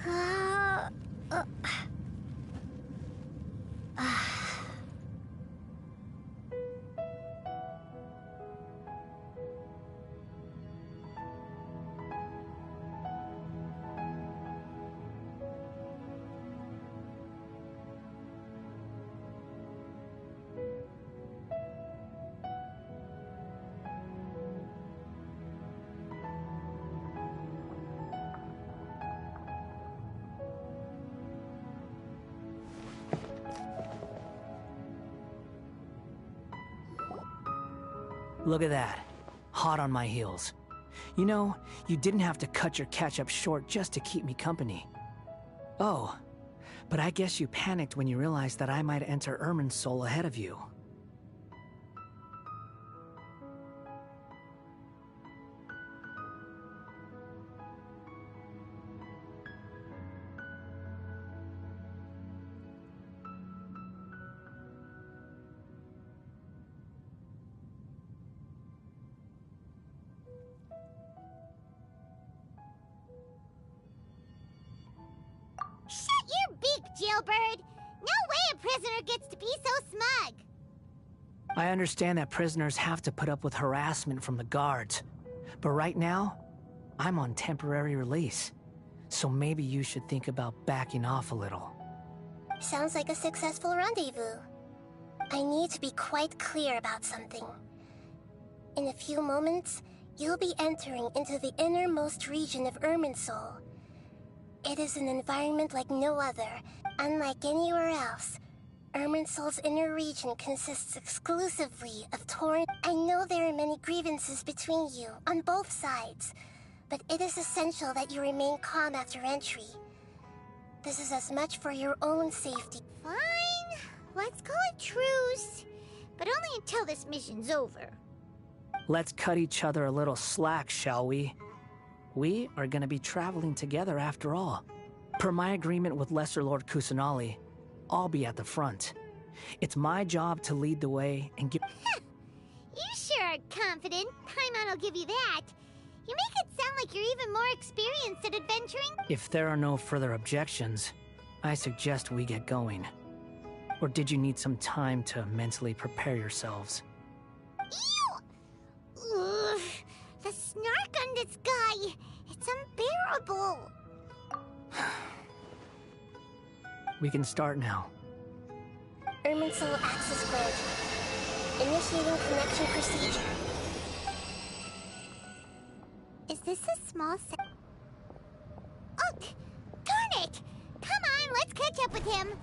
Uh, uh, Look at that. Hot on my heels. You know, you didn't have to cut your catch-up short just to keep me company. Oh, but I guess you panicked when you realized that I might enter Irminsul ahead of you. Shut your beak, jailbird! No way a prisoner gets to be so smug! I understand that prisoners have to put up with harassment from the guards. But right now, I'm on temporary release. So maybe you should think about backing off a little. Sounds like a successful rendezvous. I need to be quite clear about something. In a few moments, you'll be entering into the innermost region of Irminsul. It is an environment like no other, unlike anywhere else. Irminsul's inner region consists exclusively of torrent. I know there are many grievances between you, on both sides, but it is essential that you remain calm after entry. This is as much for your own safety. Fine, let's call it truce, but only until this mission's over. Let's cut each other a little slack, shall we? We are going to be traveling together after all. Per my agreement with Lesser Lord Kusanali, I'll be at the front. It's my job to lead the way and give... You sure are confident. Paimon will give you that. You make it sound like you're even more experienced at adventuring. If there are no further objections, I suggest we get going. Or did you need some time to mentally prepare yourselves? Ew! Ugh, the snark on this guy. It's unbearable. We can start now. Irminsul access granted. Initiating connection procedure. Is this a small set? Oh, darn it! Come on, let's catch up with him.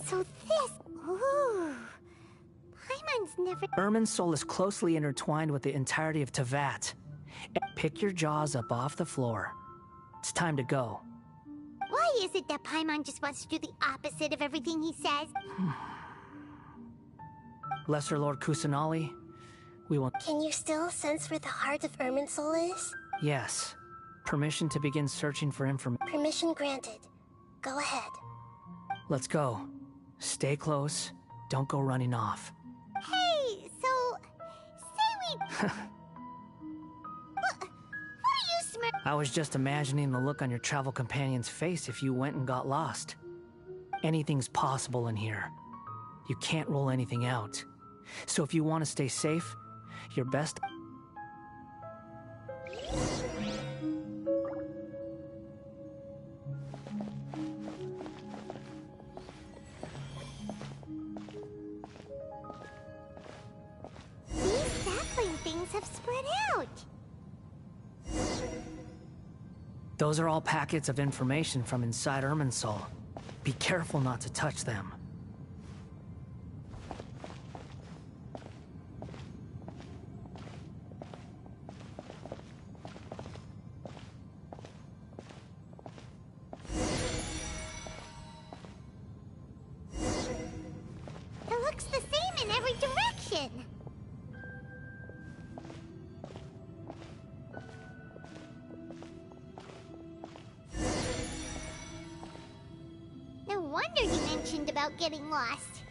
So this... Ooh... Paimon's never... Irminsul is closely intertwined with the entirety of Teyvat. Pick your jaws up off the floor. It's time to go. Why is it that Paimon just wants to do the opposite of everything he says? Lesser Lord Kusanali, we will... Can you still sense where the heart of Irminsul is? Yes. Permission to begin searching for information. Permission granted. Go ahead. Let's go. Stay close. Don't go running off. Hey, so... Say we... What are you smirking? I was just imagining the look on your travel companion's face if you went and got lost. Anything's possible in here. You can't rule anything out. So if you want to stay safe, your best... These sapling things have spread out. Those are all packets of information from inside Irminsul. Be careful not to touch them. wonder he mentioned about getting lost.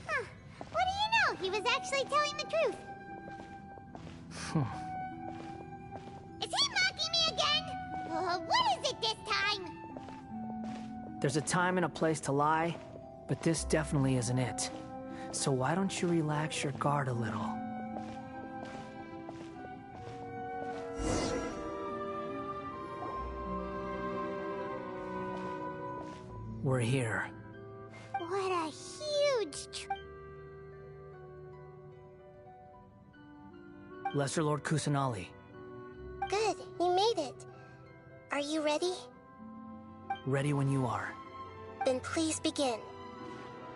Huh. What do you know? He was actually telling the truth. Is he mocking me again? What is it this time? There's a time and a place to lie, but this definitely isn't it. So why don't you relax your guard a little? We're here. What a huge Lesser Lord Kusanali. Good, you made it. Are you ready? Ready when you are. Then please begin.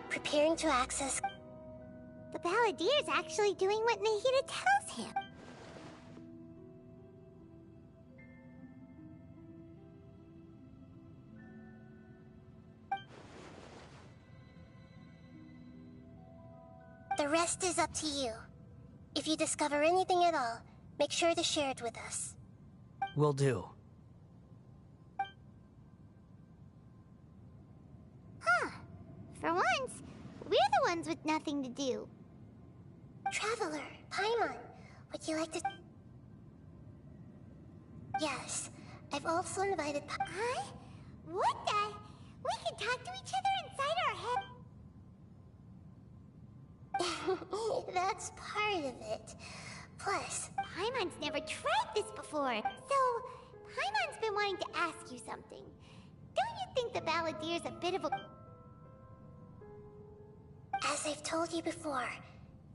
Preparing to access... The Balladeer's actually doing what Nahida tells him. The rest is up to you. If you discover anything at all, make sure to share it with us. Will do. Huh. For once, we're the ones with nothing to do. Traveler, Paimon, would you like to... Yes, I've also invited Huh? What the? We can talk to each other inside our head. That's part of it. Plus, Paimon's never tried this before. So, Paimon's been wanting to ask you something. Don't you think the Balladeer's a bit of a... as I've told you before,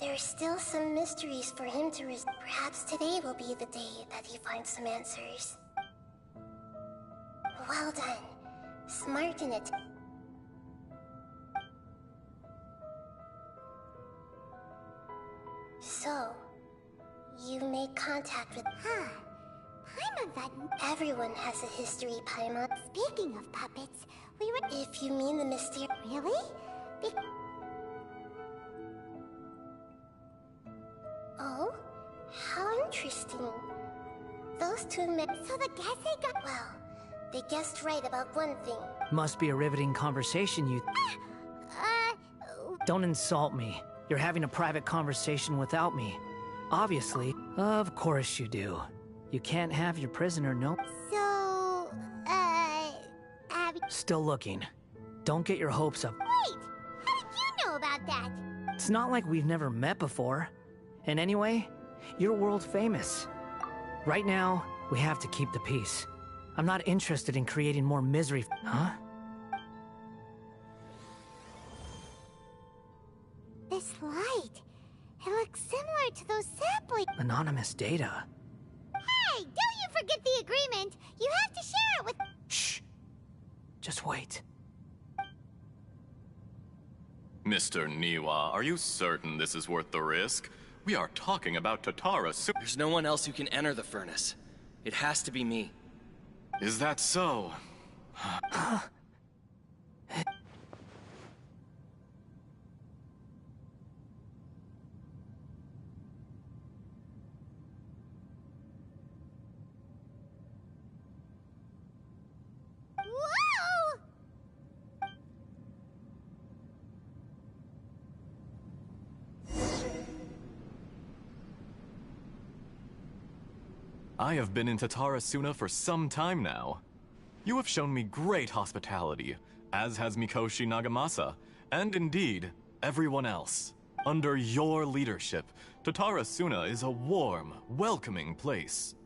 there are still some mysteries for him to resolve. Perhaps today will be the day that he finds some answers. Well done. Smart in it. So, you made contact with... Huh. Paimon thought... Everyone has a history, Paimon. Speaking of puppets, we were... If you mean the mystery... Really? Oh? How interesting. Those two men... So the Genshin got... Well, they guessed right about one thing. Must be a riveting conversation, you... Don't insult me. You're having a private conversation without me. Obviously. Of course you do. You can't have your prisoner, no? So, Abby... Still looking. Don't get your hopes up. Wait! How did you know about that? It's not like we've never met before. And anyway, you're world famous. Right now, we have to keep the peace. I'm not interested in creating more misery. Huh? This light... It looks similar to those sampling... Anonymous data. Hey! Don't you forget the agreement! You have to share it with... Shh. Just wait. Mr. Niwa, are you certain this is worth the risk? We are talking about Tatara There's no one else who can enter the furnace. It has to be me. Is that so? Whoa! I have been in Tatarasuna for some time now. You have shown me great hospitality, as has Mikoshi Nagamasa, and indeed, everyone else. Under your leadership, Tatarasuna is a warm, welcoming place.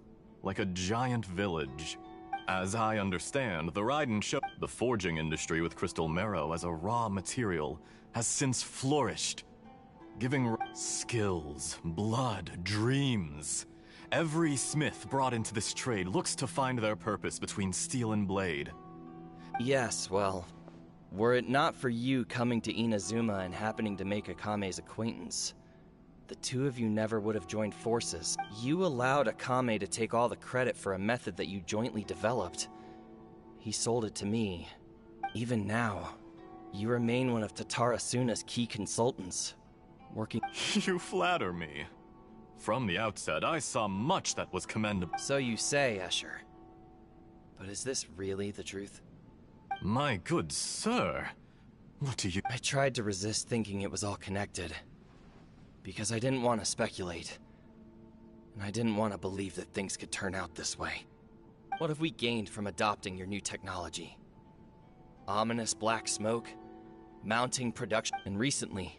Like a giant village. As I understand, the Raiden show the forging industry with crystal marrow as a raw material has since flourished, giving skills, blood, dreams. Every smith brought into this trade looks to find their purpose between steel and blade. Yes, well, were it not for you coming to Inazuma and happening to make Akame's acquaintance, the two of you never would have joined forces. You allowed Akame to take all the credit for a method that you jointly developed. He sold it to me. Even now, you remain one of Tatarasuna's key consultants, working... You flatter me. From the outset, I saw much that was commendable. So you say, Escher. But is this really the truth? My good sir, What do you... I tried to resist thinking it was all connected. Because I didn't want to speculate. And I didn't want to believe that things could turn out this way. What have we gained from adopting your new technology? Ominous black smoke, mounting production, and recently,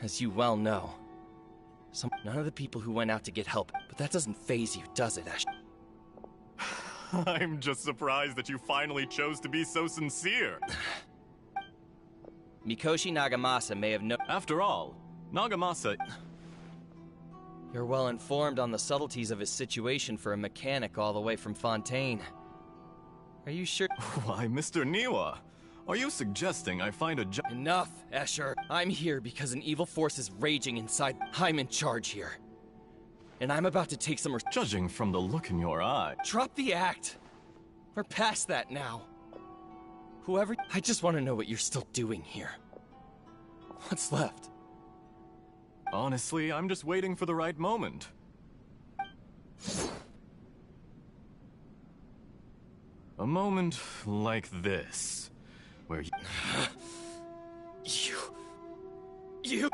as you well know, none of the people who went out to get help, but that doesn't faze you, does it, Ash? I'm just surprised that you finally chose to be so sincere. Mikoshi Nagamasa may have After all, Nagamasa... You're well informed on the subtleties of his situation for a mechanic all the way from Fontaine. Are you sure? Why, Mr. Niwa, are you suggesting I find a job? Enough, Escher. I'm here because an evil force is raging inside. I'm in charge here. And I'm about to take some Judging from the look in your eye... Drop the act! We're past that now. Whoever... I just want to know what you're still doing here. What's left? Honestly, I'm just waiting for the right moment. A moment like this, where You...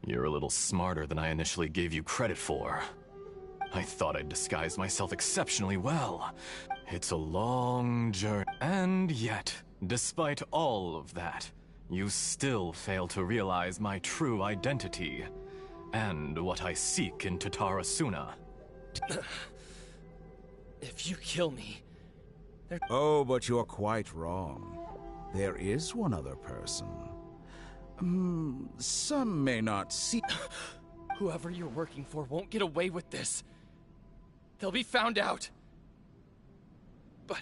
You're a little smarter than I initially gave you credit for. I thought I'd disguised myself exceptionally well. It's a long journey. And yet, despite all of that, you still fail to realize my true identity, and what I seek in Tatarasuna. If you kill me... Oh, but you're quite wrong. There is one other person. Some may not see... Whoever you're working for won't get away with this. They'll be found out. But...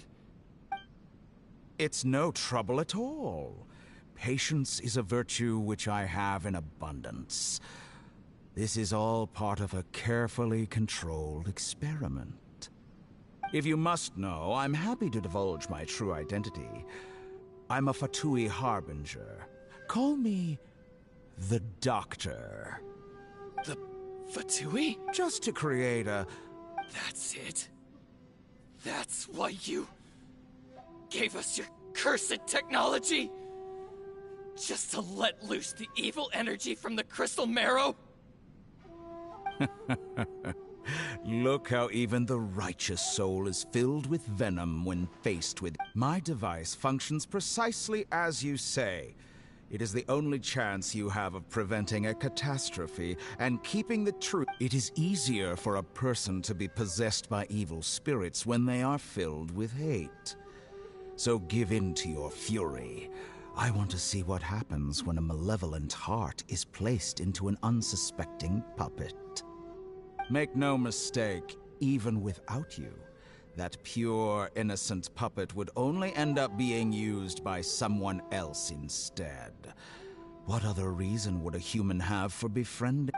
It's no trouble at all. Patience is a virtue which I have in abundance. This is all part of a carefully controlled experiment. If you must know, I'm happy to divulge my true identity. I'm a Fatui Harbinger. Call me the Doctor. The Fatui? Just to create a... That's it? That's why you gave us your cursed technology? Just to let loose the evil energy from the crystal marrow? Look how even the righteous soul is filled with venom when faced with... My device functions precisely as you say. It is the only chance you have of preventing a catastrophe and keeping the truth. It is easier for a person to be possessed by evil spirits when they are filled with hate. So give in to your fury. I want to see what happens when a malevolent heart is placed into an unsuspecting puppet. Make no mistake, even without you, that pure, innocent puppet would only end up being used by someone else instead. What other reason would a human have for befriending?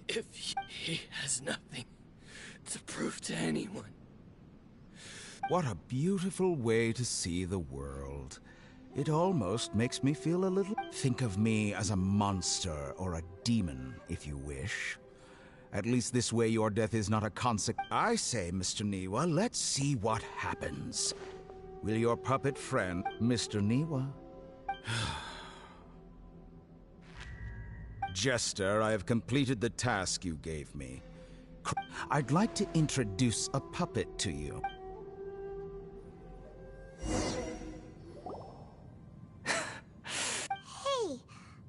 If he has nothing to prove to anyone. What a beautiful way to see the world. It almost makes me feel a little... Think of me as a monster or a demon, if you wish. At least this way your death is not a consequence. I say, Mr. Niwa, let's see what happens. Will your puppet friend, Mr. Niwa? Jester, I have completed the task you gave me. I'd like to introduce a puppet to you. Hey,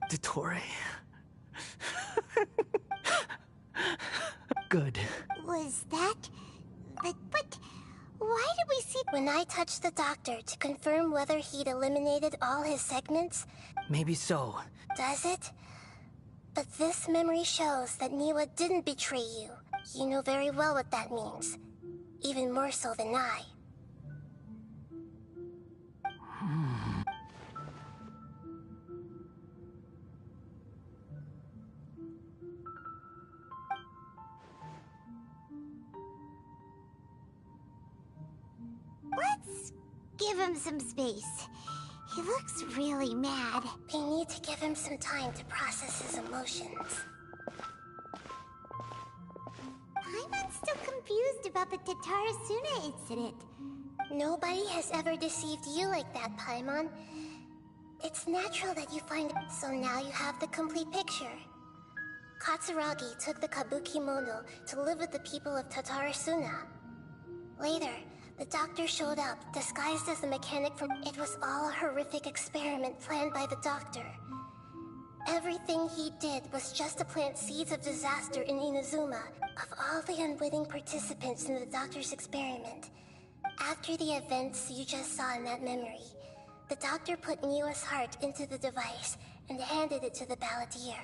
Dottore. Good. was that... But why did we see... When I touched the doctor to confirm whether he'd eliminated all his segments, Maybe so. does it? But this memory shows that Niwa didn't betray you. You know very well what that means. Even more so than I. Let's give him some space. He looks really mad. We need to give him some time to process his emotions. Paimon's still confused about the Tatarasuna incident. Nobody has ever deceived you like that, Paimon. It's natural that you find it, so now you have the complete picture. Katsuragi took the Kabuki Mono to live with the people of Tatarasuna. Later, the doctor showed up, disguised as a mechanic from... It was all a horrific experiment planned by the doctor. Everything he did was just to plant seeds of disaster in Inazuma. Of all the unwitting participants in the doctor's experiment, after the events you just saw in that memory, the doctor put Niwa's heart into the device and handed it to the balladeer.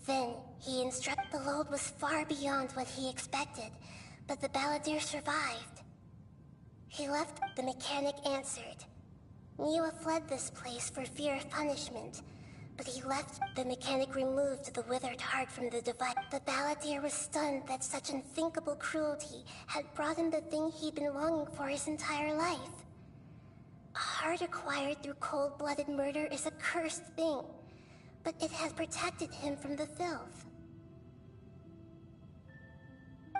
Then, he instructed. The load was far beyond what he expected, but the balladeer survived. He left. The mechanic answered. Niwa fled this place for fear of punishment, but he left. The mechanic removed the withered heart from the device. The balladeer was stunned that such unthinkable cruelty had brought him the thing he'd been longing for his entire life. A heart acquired through cold-blooded murder is a cursed thing, but it has protected him from the filth.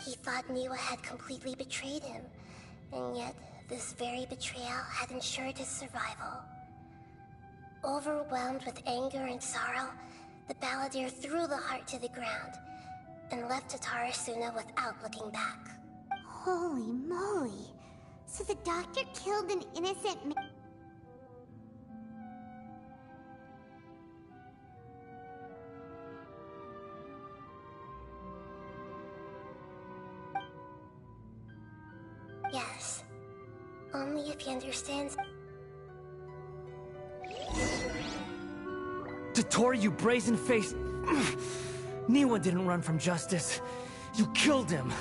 He thought Niwa had completely betrayed him, and yet this very betrayal had ensured his survival. Overwhelmed with anger and sorrow, the balladeer threw the heart to the ground and left Tatarasuna without looking back. Holy moly. So the doctor killed an innocent man. Yes. Only if he understands. Tottori, you brazen-faced... Niwa didn't run from justice. You killed him.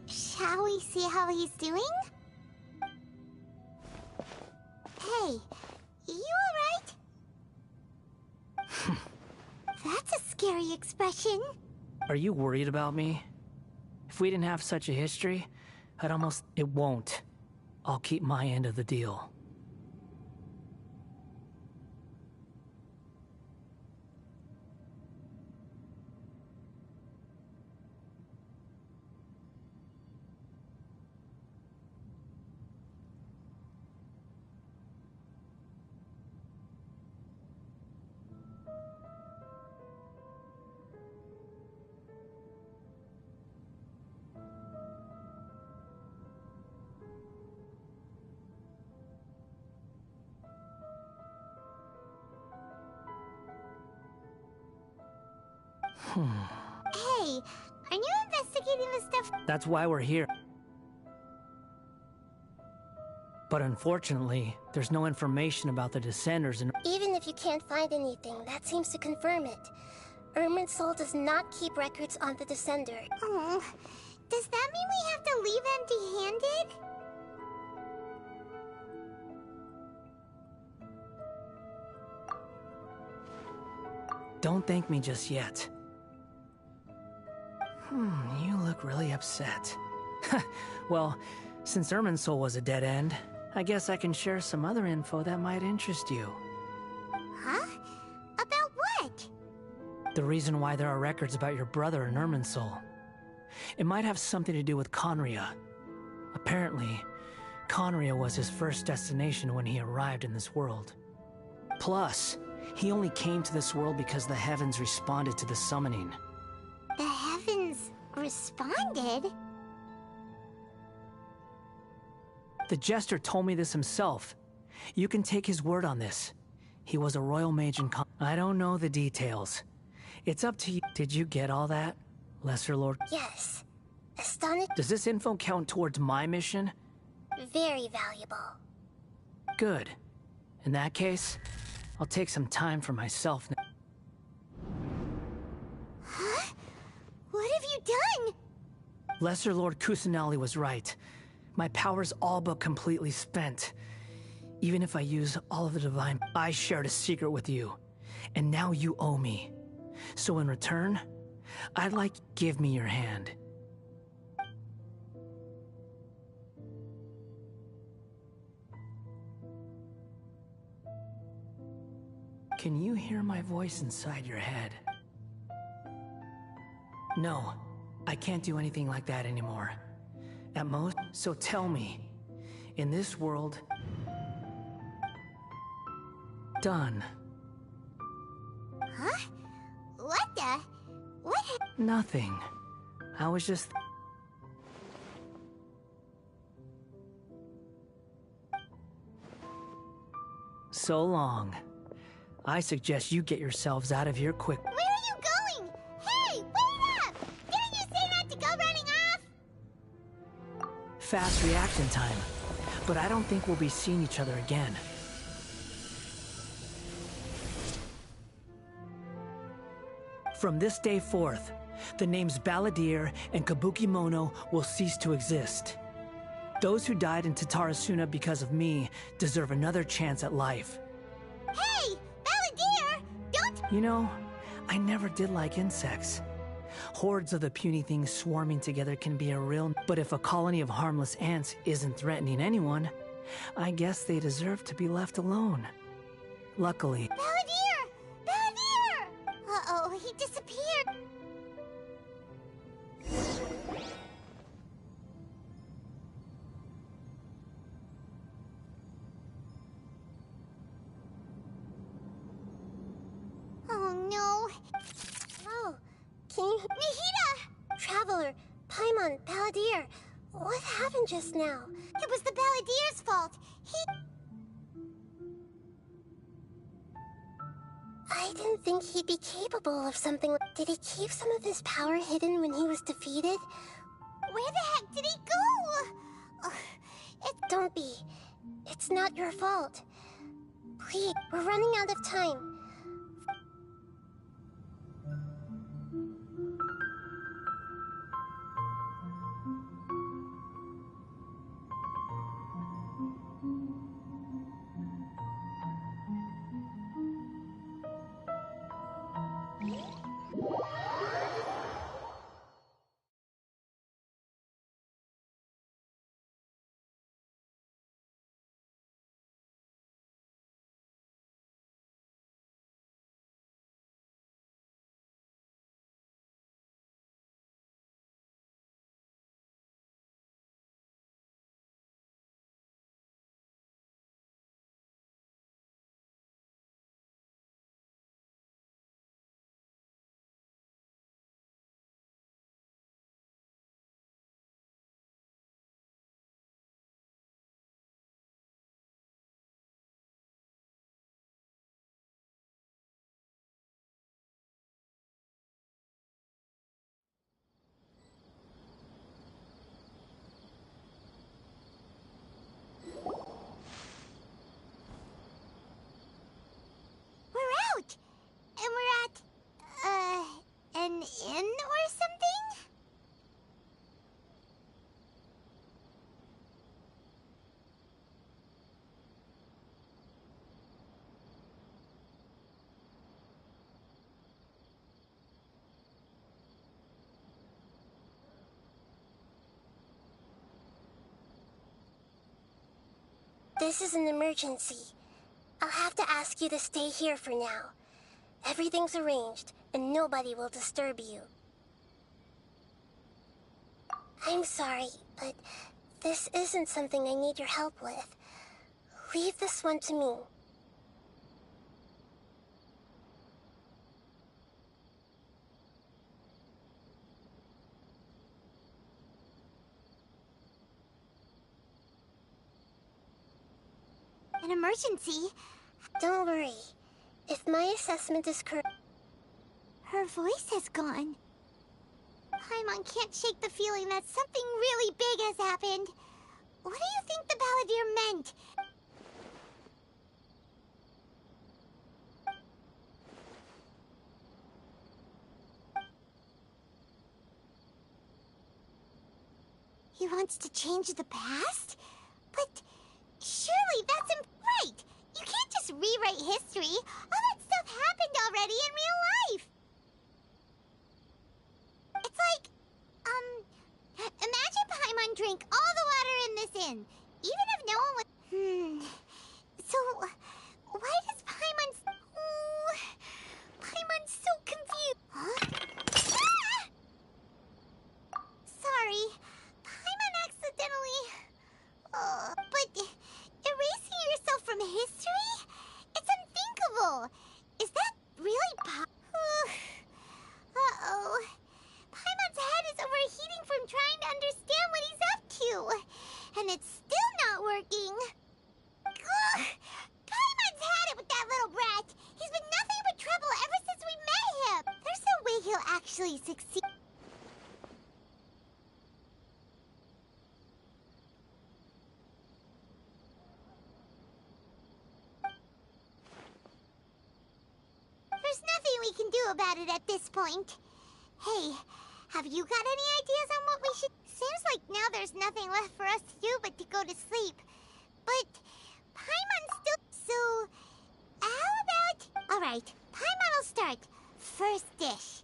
Shall we see how he's doing? Hey, you alright? That's a scary expression. Are you worried about me? If we didn't have such a history, I'd almost... It won't. I'll keep my end of the deal. Hey, are you investigating the stuff? That's why we're here. But unfortunately, there's no information about the Descenders and... Even if you can't find anything, that seems to confirm it. Irminsul does not keep records on the Descender. Oh, does that mean we have to leave empty-handed? Don't thank me just yet. You look really upset. Well, since Irminsul was a dead end, I guess I can share some other info that might interest you. Huh? About what? The reason why there are records about your brother in Irminsul. It might have something to do with Conria. Apparently, Conria was his first destination when he arrived in this world. Plus, he only came to this world because the heavens responded to the summoning. The heavens responded? The Jester told me this himself. You can take his word on this. He was a royal mage in I don't know the details. It's up to you. Did you get all that, Lesser Lord? Yes. Astonishing. Does this info count towards my mission? Very valuable. Good. In that case, I'll take some time for myself now. Huh? What have you done? Lesser Lord Kusanali was right. My power's all but completely spent. Even if I use all of the divine... I shared a secret with you, and now you owe me. So in return, I'd like... Give me your hand. Can you hear my voice inside your head? No, I can't do anything like that anymore. At most, so tell me, in this world... Done. Huh? What the? What? Nothing. I was just... So long. I suggest you get yourselves out of here quick. Where are you going? Hey, wait up! Didn't you say not to go running off? Fast reaction time. But I don't think we'll be seeing each other again. From this day forth, the names Balladeer and Kabukimono will cease to exist. Those who died in Tatarasuna because of me deserve another chance at life. Hey, Balladeer! Don't... You know, I never did like insects. Hordes of the puny things swarming together can be a real... But if a colony of harmless ants isn't threatening anyone, I guess they deserve to be left alone. Luckily... Balladeer! Balladeer! Uh-oh, he disappeared. Oh no. Oh, can you... Nahida! Traveler, Paimon, Balladeer, what happened just now? It was the Balladeer's fault. I didn't think he'd be capable of something. Did he keep some of his power hidden when he was defeated? Where the heck did he go? Don't be. It's not your fault. Please, we're running out of time. We're out! And we're at, an inn or something? This is an emergency. I'll have to ask you to stay here for now. Everything's arranged, and nobody will disturb you. I'm sorry, but this isn't something I need your help with. Leave this one to me. An emergency? Don't worry. If my assessment is correct... Her voice has gone. Paimon can't shake the feeling that something really big has happened. What do you think the Balladeer meant? He wants to change the past? But surely that's right! You can't just rewrite history. All that stuff happened already in real life. and drink all the water in this inn, even if no one would. So, why does Paimon's... Oh, Paimon's so confused. Huh? Ah! Sorry, Paimon accidentally... but erasing yourself from history? It's unthinkable. Is that really Uh-oh. Paimon's head is overheating from trying to understand what he's up to. And it's still not working. Ugh. Paimon's had it with that little brat. He's been nothing but trouble ever since we met him. There's no way he'll actually succeed. There's nothing we can do about it at this point. Hey, have you got any ideas on what we should... Seems like now there's nothing left for us to do but to go to sleep. But Paimon's still... So, how about... Alright, Paimon will start. First dish.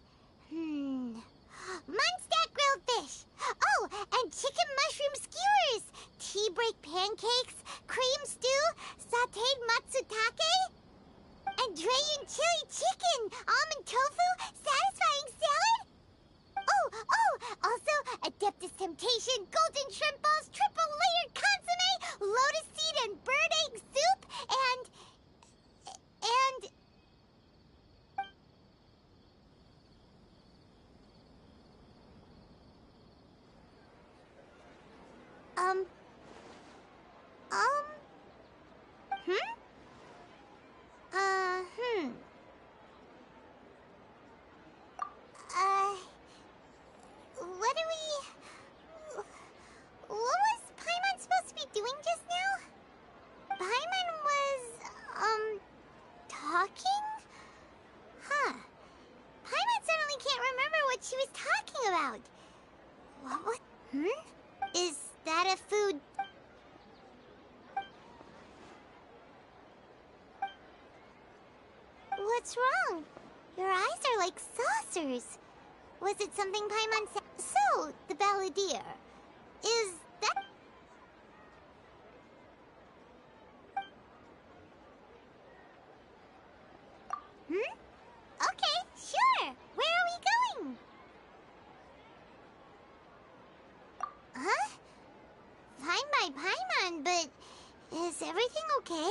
Munstack grilled fish. Oh, and chicken mushroom skewers. Tea break pancakes. Cream stew. Sauteed matsutake. And Dragon chili chicken, almond tofu, satisfying salad? Also, Adeptus Temptation, golden shrimp balls, triple layered consomme, lotus seed and bird egg soup, and... What are we... What was Paimon supposed to be doing just now? Paimon was, talking? Huh. Paimon suddenly can't remember what she was talking about. What? Is that a food... What's wrong? Your eyes are like saucers. Was it something Paimon said? So, the balladeer. Is that... Okay, sure. Where are we going? Huh? Fine by Paimon, but... Is everything okay?